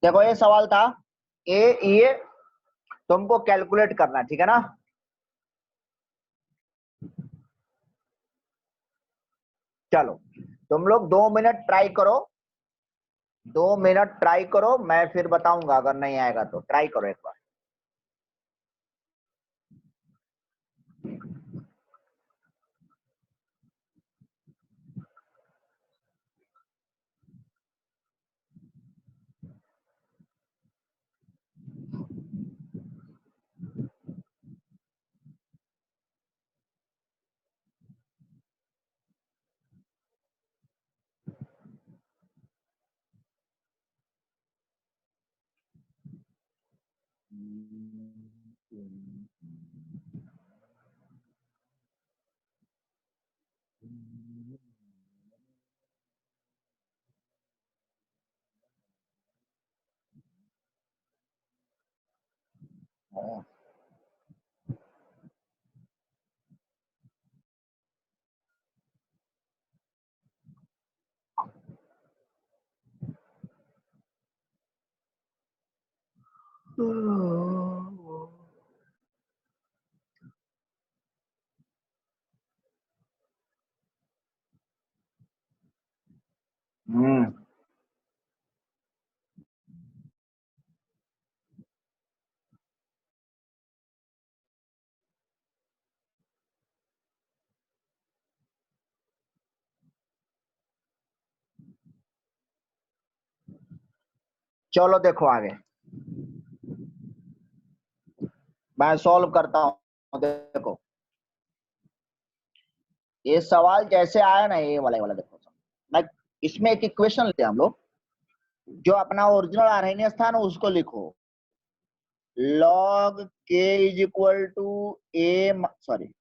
देखो ये सवाल था ये तुमको कैलकुलेट करना है, ठीक है ना। चलो तुम लोग 2 मिनट ट्राई करो, 2 मिनट ट्राई करो, मैं फिर बताऊंगा, अगर नहीं आएगा तो ट्राई करो एक बार। हम्म चलो देखो आगे मैं सॉल्व करता हूँ। देखो ये सवाल जैसे आया ना, ये वाला देखो, मैं इसमें एक इक्वेशन लेते हैं हम लोग, जो अपना ओरिजिनल आरएनएस था ना उसको लिखो, log k is equal to a, sorry,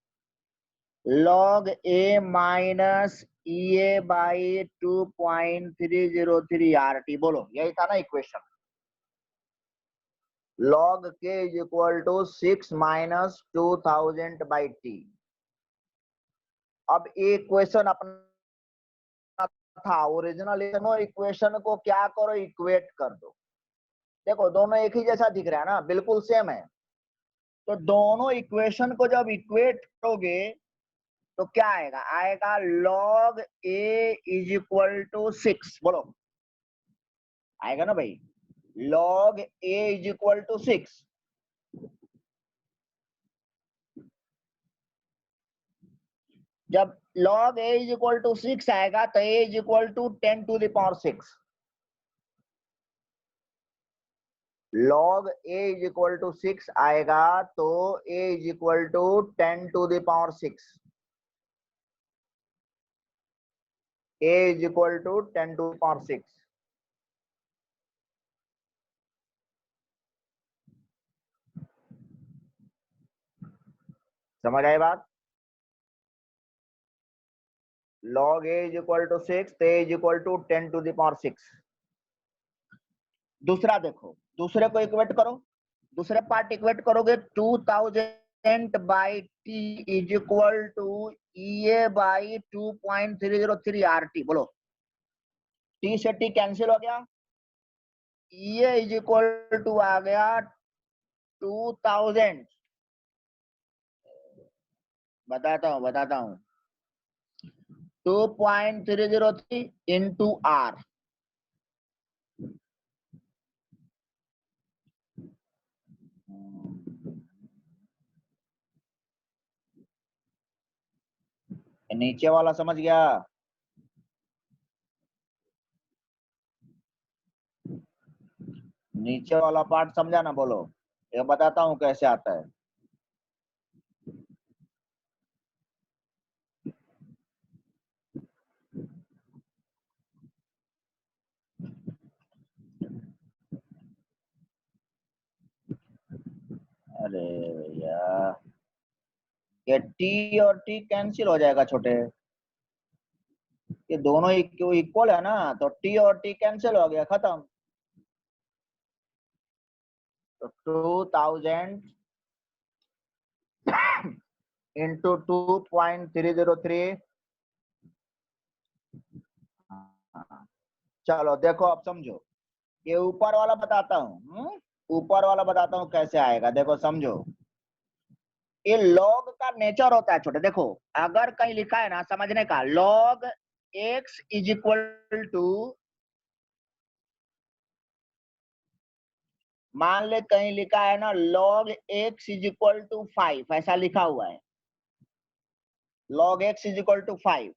log a minus a by 2.303 RT, बोलो यही था ना equation. log k is equal to 6 minus 2000 by t. अब ये इक्वेशन अपना था ओरिजिनल इक्वेशन को क्या करो, इक्वेट कर दो। देखो दोनों एक ही जैसा दिख रहा है ना, बिल्कुल सेम है। तो दोनों इक्वेशन को जब इक्वेट करोगे तो क्या आएगा, आएगा log a is equal to 6, बोलो आएगा ना भाई, log a is equal to 6। जब log a is equal to 6 आएगा तो a is equal to 10 to the power 6। log a is equal to 6 आएगा तो a is equal to 10 to the power 6। a is equal to 10 to the power 6। समझ आई बात। log a is equal to 6 तो a is equal to 10 to the power 6। दूसरा देखो, दूसरे को इक्वेट करो, दूसरे पार्ट इक्वेट करोगे 2000 by t is equal to a by 2.303 RT, बोलो टी से टी कैंसिल हो गया, ए इज इक्वल टू आ गया 2000, बताता हूं 2.303 इंटू आर। नीचे वाला समझ गया, नीचे वाला पार्ट समझा ना, बोलो ये बताता हूं कैसे आता है। अरे भैया ये टी और टी कैंसिल हो जाएगा छोटे, ये दोनों इक्वल है ना, तो टी और टी कैंसिल हो गया, खत्म। तो 2000 इंटू 2.303। चलो देखो अब समझो, ये ऊपर वाला बताता हूँ, ऊपर वाला बताता हूँ कैसे आएगा, देखो समझो। ये लॉग का नेचर होता है छोटे, देखो अगर कहीं लिखा है ना समझने का, log x is equal to, मान ले कहीं लिखा है ना log x is equal to 5, ऐसा लिखा हुआ है log x is equal to 5,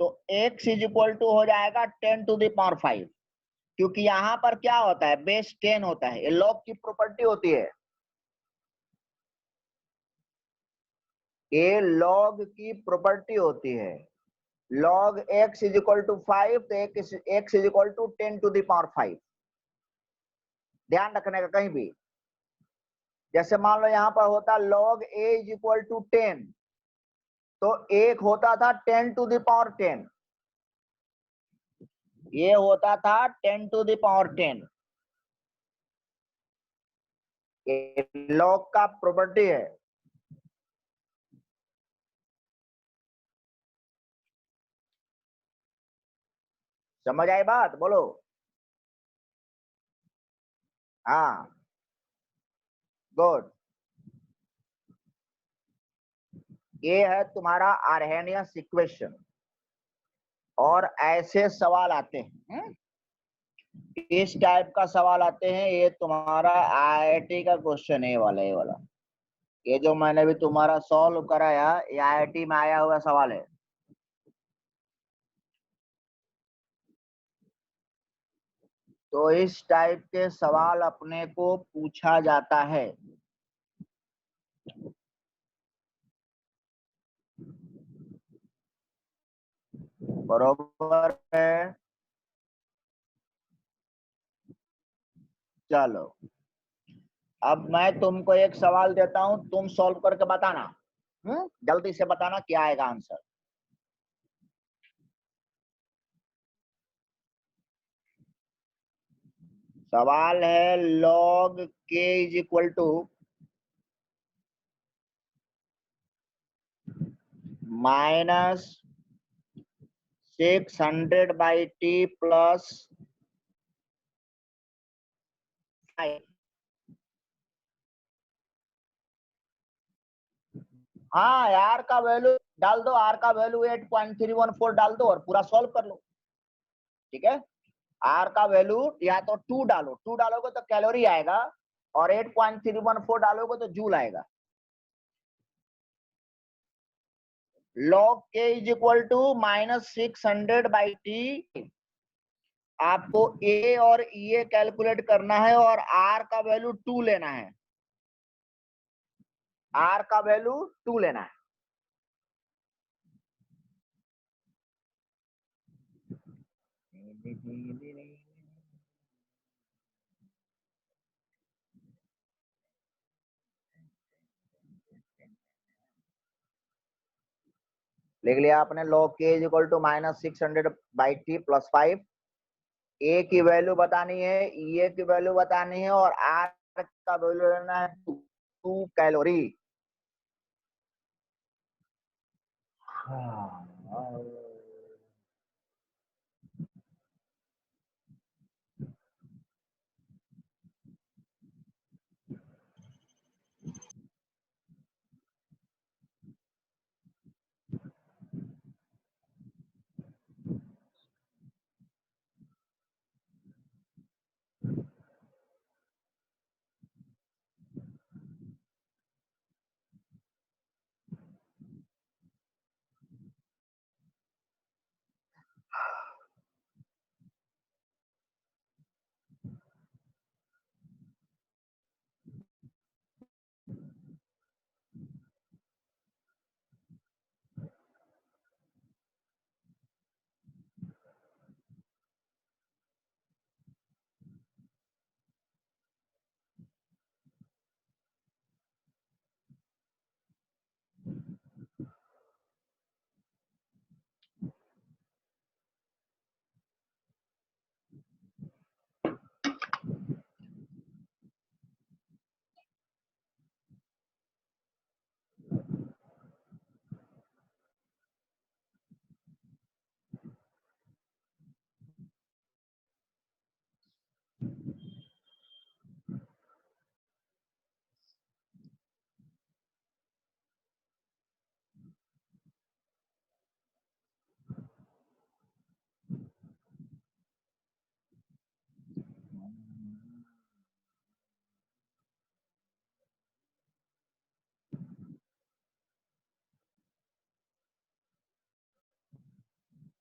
तो x इज इक्वल टू हो जाएगा 10 टू द पावर 5, क्योंकि यहाँ पर क्या होता है, बेस 10 होता है, ये log की प्रॉपर्टी होती है, ये log की प्रॉपर्टी होती है। log x is equal to 5, तो x is equal to 10 to the power 5, ध्यान रखने का कहीं भी। जैसे मान लो यहाँ पर होता log a is equal to 10, तो एक होता था 10 टू द पावर 10, ये होता था 10 टू द पावर 10, ये log का प्रॉपर्टी है। समझ आई बात, बोलो। हाँ, गुड। ये है तुम्हारा आर्हेनियस इक्वेशन, और ऐसे सवाल आते हैं, इस टाइप का सवाल आते हैं, ये तुम्हारा आईआईटी का क्वेश्चन है, ये वाला ये जो मैंने भी तुम्हारा सॉल्व कराया, ये आईआईटी में आया हुआ सवाल है। तो इस टाइप के सवाल अपने को पूछा जाता है। बरोबर है, चलो अब मैं तुमको एक सवाल देता हूं, तुम सॉल्व करके बताना, जल्दी से बताना क्या आएगा आंसर। सवाल है log k is equal to minus 600 by t plus 5। हाँ, आर का वैल्यू डाल दो, आर का वैल्यू 8.314 डाल दो और पूरा सॉल्व कर लो, ठीक है। आर का वैल्यू या तो 2 डालो, 2 डालोगे तो कैलोरी आएगा, और 8.314 डालोगे तो जूल आएगा। log k is equal to minus 600 by t, आपको ए और ई कैलकुलेट करना है, और आर का वैल्यू 2 लेना है, आर का वैल्यू 2 लेना है। लिख लिया आपने, log k is equal to minus 600 by t plus 5, a की वैल्यू बतानी है, ई की वैल्यू बतानी है, और आर का वैल्यू लेना है 2 calorie.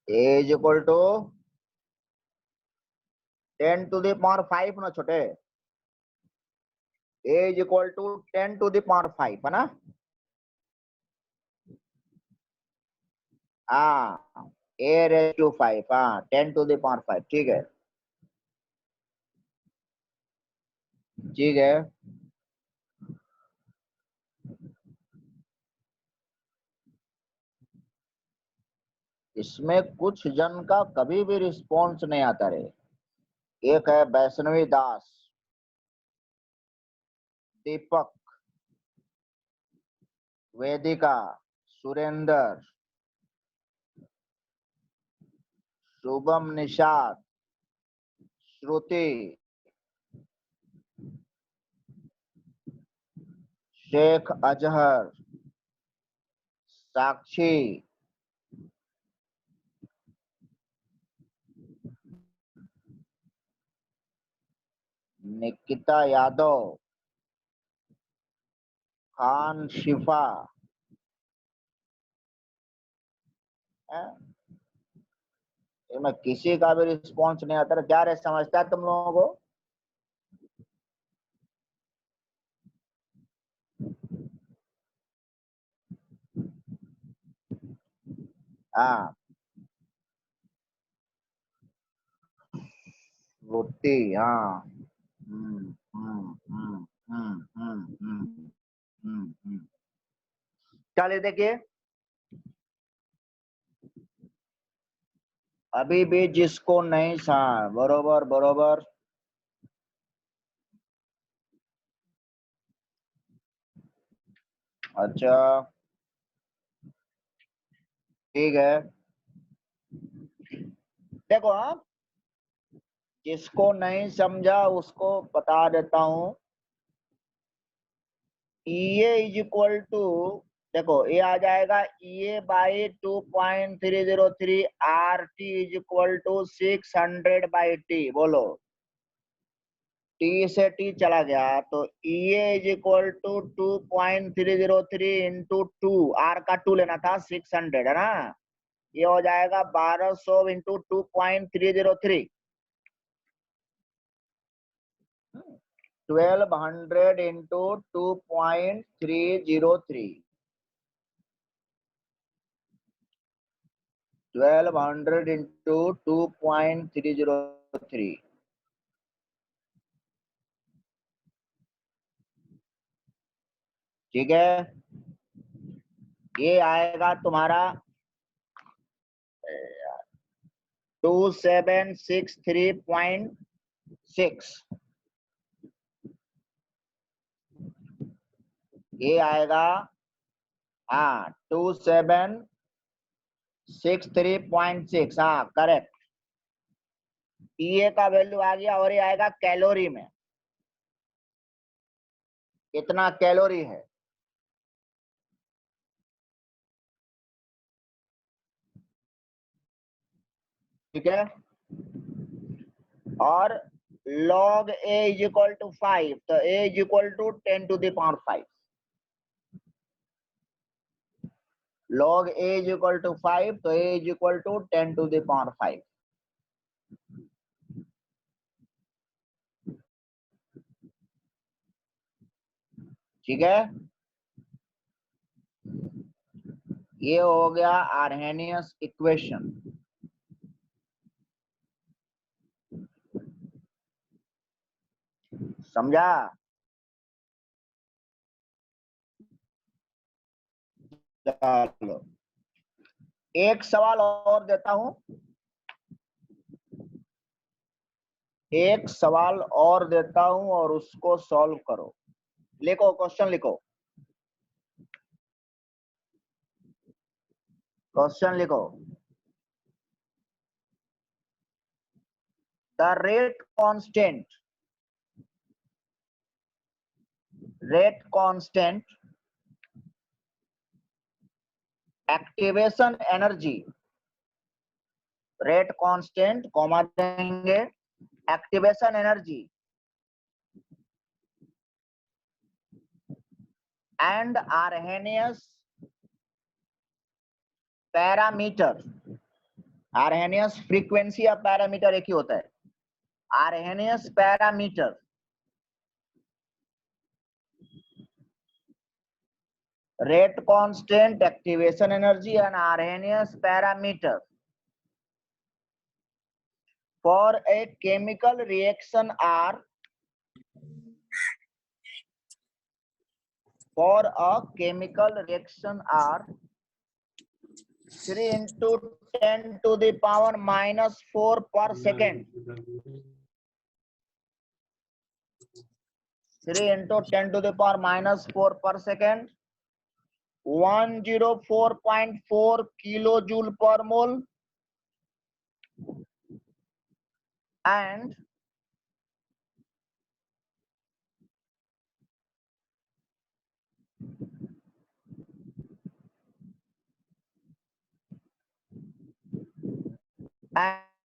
A is equal to 10⁵ ना छोटे, ए इज इक्वल टू 10⁵ है ना। हाँ, ए रेज टू 5, हाँ 10⁵ ठीक है, ठीक है। इसमें कुछ जन का कभी भी रिस्पॉन्स नहीं आता रे। एक है वैष्णवी दास, दीपक, वेदिका, सुरेंद्र, शुभम, निषाद, श्रुति, शेख अजहर, साक्षी, निकिता यादव, खान शिफा, मैं किसी का भी रिस्पॉन्स नहीं आता। क्या रे समझता है तुम लोगों को? हाँ, रोटी, हाँ। हम्म हम्म हम्म हम्म हम्म हम्म हम्म। चलिए देखिए, अभी भी जिसको नहीं सा, बरोबर बरोबर। अच्छा, ठीक है। देखो, हाँ, जिसको नहीं समझा उसको बता देता हूं। ए इज इक्वल टू, देखो ये आ जाएगा A by 2.303, R T is equal to 600/t। बोलो, टी से टी चला गया तो A is equal to 2.303 into 2, R का 2 लेना था, 600 है ना। ये हो जाएगा 1200 इंटू 2.303, 1200 इंटू 2.303, 1200 इंटू 2.303। ठीक है, ये आएगा तुम्हारा 2763.6। ये आएगा, हाँ 2763.6, हाँ करेक्ट। पीए का वैल्यू आ गया और ये आएगा कैलोरी में, कितना कैलोरी है। ठीक है, और log a is equal to 5, तो a is equal to 10⁵ log a is equal to 5, तो a इज इक्वल टू 10⁵। ठीक है, ये हो गया आर्हेनियस इक्वेशन। समझा? चलो, एक सवाल और देता हूं, एक सवाल और देता हूं और उसको सॉल्व करो। लिखो, क्वेश्चन लिखो, क्वेश्चन लिखो। The rate constant activation energy, rate constant comma देंगे, activation energy and Arrhenius parameter Arrhenius frequency या पैरामीटर एक ही होता है। Arrhenius parameter rate constant, activation energy, and Arrhenius parameter for a chemical reaction are 3 into 10 to the power minus 4 per second. 3 into 10 to the power minus 4 per second. 104.4 kilojoule per mole, and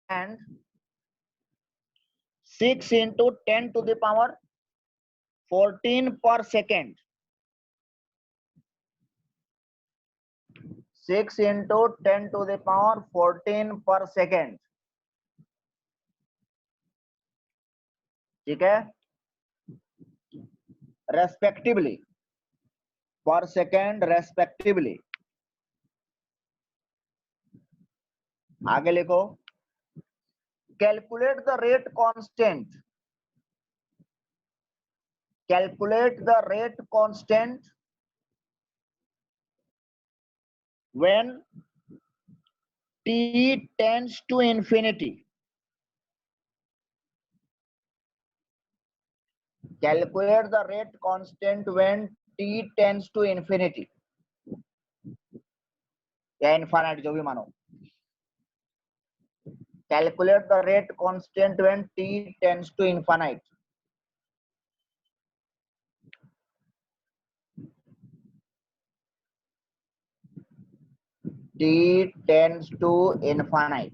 and 6 into 10 to the power 14 per second. 6 into 10 to the power 14 per second. ठीक है, respectively, पर second respectively. आगे लिखो, calculate the rate constant, calculate the rate constant when t tends to infinity. Calculate the rate constant when t tends to infinity या infinite, जो भी मानो। Calculate the rate constant when t tends to infinite. T tends to infinite.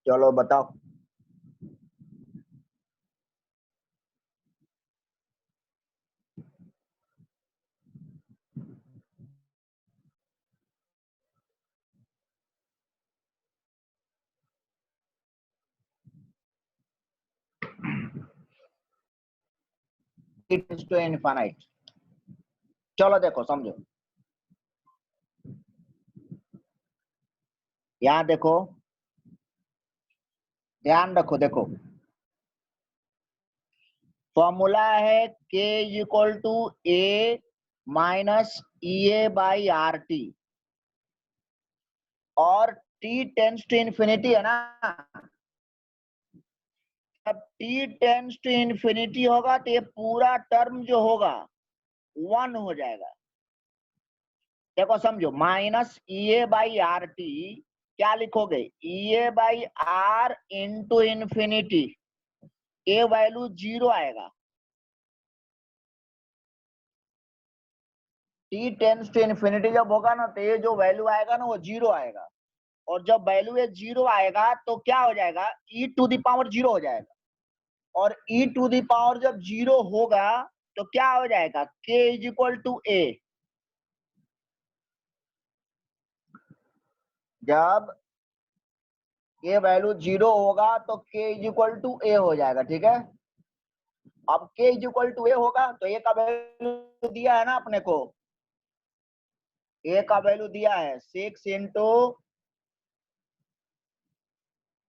चलो बताओ। T tends to infinite। चलो देखो समझो, यहां देखो, ध्यान रखो, देखो फॉर्मूला है k equal to a minus EA by RT और t टेंस टू इंफिनिटी है ना। अब t टेंस टू इंफिनिटी होगा तो ये पूरा टर्म जो होगा 1 हो जाएगा। देखो समझो, माइनस EA बाई RT क्या लिखोगे, EA by R into infinity, A value 0 आएगा। t टेंस टू इंफिनिटी जब होगा ना तो ये जो वैल्यू आएगा ना वो 0 आएगा, और जब वैल्यू ये 0 आएगा तो क्या हो जाएगा, e टू द पावर 0 हो जाएगा, और e टू द पावर जब 0 होगा तो क्या हो जाएगा, k is equal to a। जब ये वैल्यू 0 होगा तो k is equal to a हो जाएगा, ठीक है। अब k is equal to a होगा तो a का वैल्यू दिया है ना अपने को, a का वैल्यू दिया है 6 इंटू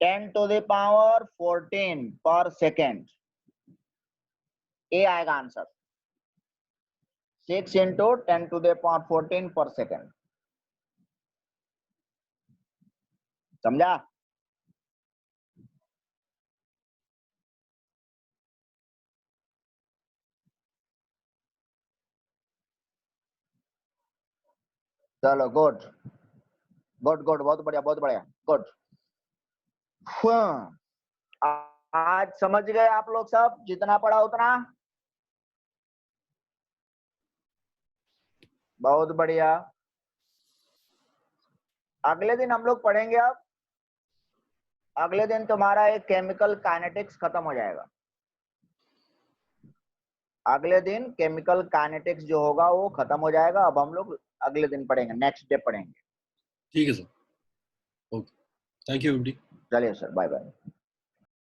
10 टू द पावर 14 पर सेकेंड, ए आएगा answer. 6 into 10 to the power 14 per second। समझा? चलो गुड गुड गुड, बहुत बढ़िया बहुत बढ़िया, गुड। आज समझ गए आप लोग सब, जितना पढ़ा उतना? बहुत बढ़िया। अगले दिन हम लोग पढ़ेंगे। अब अगले दिन तुम्हारा एक केमिकल काइनेटिक्स खत्म हो जाएगा। अगले दिन केमिकल काइनेटिक्स जो होगा वो खत्म हो जाएगा। अब हम लोग अगले दिन पढ़ेंगे, नेक्स्ट डे पढ़ेंगे। ठीक है sir, okay, thank you everybody. चलिए सर, बाय बाय।